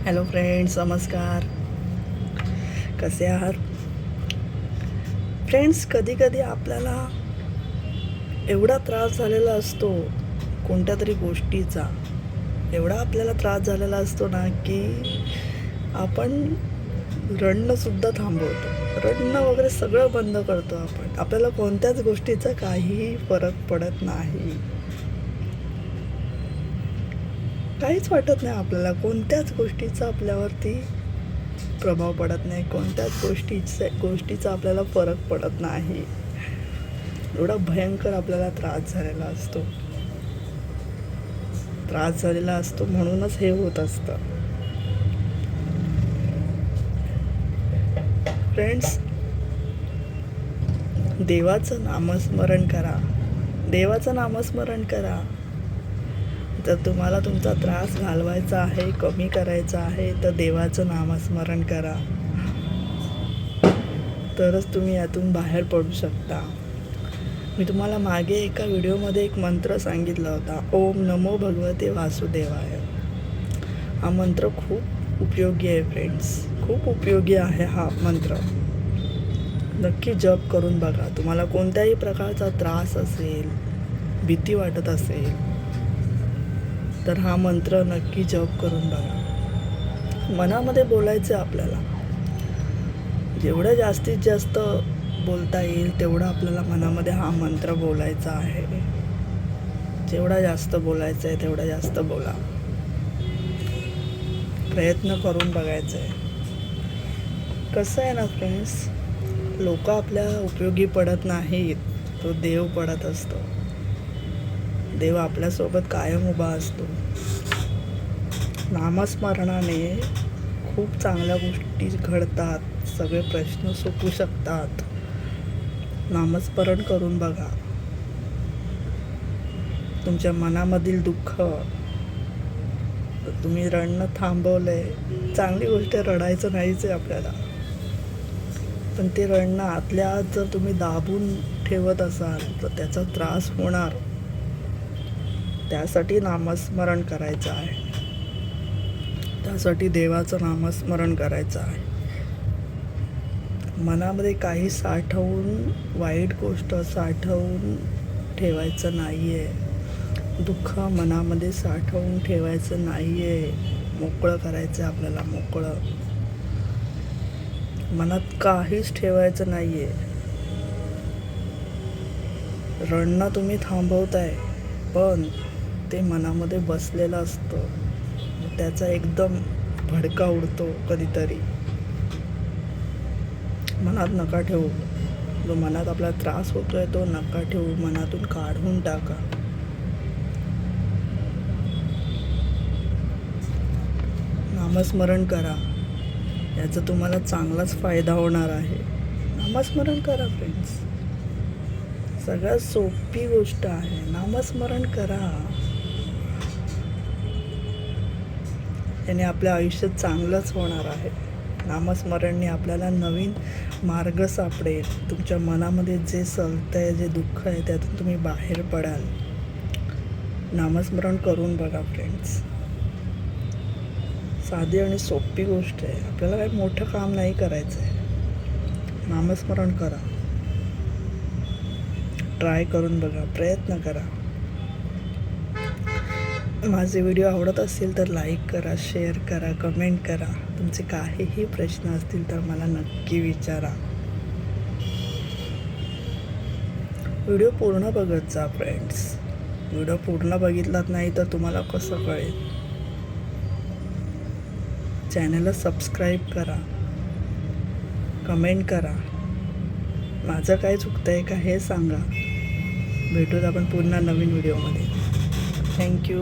Hello friends, नमस्कार. कसे आहात फ्रेंड्स? कधी कधी आपल्याला एवढा त्रास झालेला असतो कोणत्या तरी गोष्टीचा, एवढा आपल्याला त्रास झालेला असतो ना की आपण रडणंसुद्धा थांबवतो, रडणं वगैरे सगळं बंद करतो. आपल्याला कोणत्याच गोष्टीचा काहीही फरक पडत नाही, काहीच वाटत नाही आपल्याला. कोणत्याच गोष्टीचा आपल्यावरती प्रभाव पडत नाही, कोणत्याच गोष्टीचा आपल्याला फरक पडत नाही. एवढा भयंकर आपल्याला त्रास झालेला असतो म्हणूनच हे होत असतं. फ्रेंड्स, देवाचं नामस्मरण करा. जर तुम्हाला तुमचा त्रास घालवायचा आहे, कमी करायचा आहे, तर देवाचं नामस्मरण करा, तरच तुम्ही यातून बाहेर पडू शकता. मी तुम्हाला मागे एका व्हिडिओमध्ये एक मंत्र सांगितला होता, ओम नमो भगवते वासुदेवाय. हा मंत्र खूप उपयोगी आहे फ्रेंड्स, खूप उपयोगी आहे हा मंत्र. नक्की जप करून बघा. तुम्हाला कोणत्याही प्रकारचा त्रास असेल, भीती वाटत असेल, तर हा मंत्र नक्की जप करून बघा. मनामध्ये बोलायचं आहे आपल्याला. जेवढं जास्तीत जास्त बोलता येईल तेवढं आपल्याला मनामध्ये हा मंत्र बोलायचा आहे. जेवढा जास्त बोलायचं आहे तेवढा जास्त बोला. प्रयत्न करून बघायचं आहे. कसं आहे ना फ्रेंड्स, लोक आपल्या उपयोगी पडत नाहीत, तो देव पडत असतो. देव आपल्यासोबत कायम उभा असतो. नामस्मरणाने खूप चांगल्या गोष्टी घडतात, सगळे प्रश्न सुटू शकतात. नामस्मरण करून बघा. तुमच्या मनामधील दुःख तुम्ही रडणं थांबवलंय, चांगली गोष्ट. रडायचं नाहीच आहे आपल्याला, पण ते रडणं आतल्या आत जर तुम्ही दाबून ठेवत असाल तर त्याचा त्रास होणार. त्यासाठी नामस्मरण करायचं आहे, त्यासाठी देवाचं नामस्मरण करायचं आहे. मनामध्ये काही वाईट गोष्ट साठवून ठेवायचं नाही आहे. दुःख मनामध्ये साठवून ठेवायचं नाही आहे. मोकळं करायचं आहे आपल्याला, मोकळं. मनात काहीच ठेवायचं नाही आहे. रडणं तुम्ही थांबवताय, पण ते मनामध्ये बसलेलं असतं. त्याचा एकदम भडका उडतो कधीतरी. मनात नका ठेवू. जो मनात आपला त्रास होतोय तो नका ठेवू, मनातून काढून टाका. नामस्मरण करा, याचा तुम्हाला चांगलाच फायदा होणार आहे. नामस्मरण करा फ्रेंड्स, सगळ्यात सोपी गोष्ट आहे. नामस्मरण करा, याने आपल्या आयुष्यात चांगलंच होणार आहे. नामस्मरणने आपल्याला नवीन मार्ग सापडेल. तुमच्या मनामध्ये जे चालतंय, जे दुःख आहे, त्यातून तुम्ही बाहेर पडाल. नामस्मरण करून बघा फ्रेंड्स. साधी आणि सोपी गोष्ट आहे. आपल्याला काही मोठं काम नाही करायचं आहे. नामस्मरण करा, ट्राय करून बघा, प्रयत्न करा. माझे व्हिडिओ आवडत असेल तर लाईक करा, शेअर करा, कमेंट करा. तुमचे काहीही प्रश्न असतील तर मला नक्की विचारा. व्हिडिओ पूर्ण बघत जा फ्रेंड्स. व्हिडिओ पूर्ण बघितलात नाही तर तुम्हाला कसं कळेल? चॅनलला सबस्क्राईब करा, कमेंट करा. माझं काय चुकतंय का हे सांगा. भेटूत आपण पुन्हा नवीन व्हिडिओमध्ये. थँक्यू.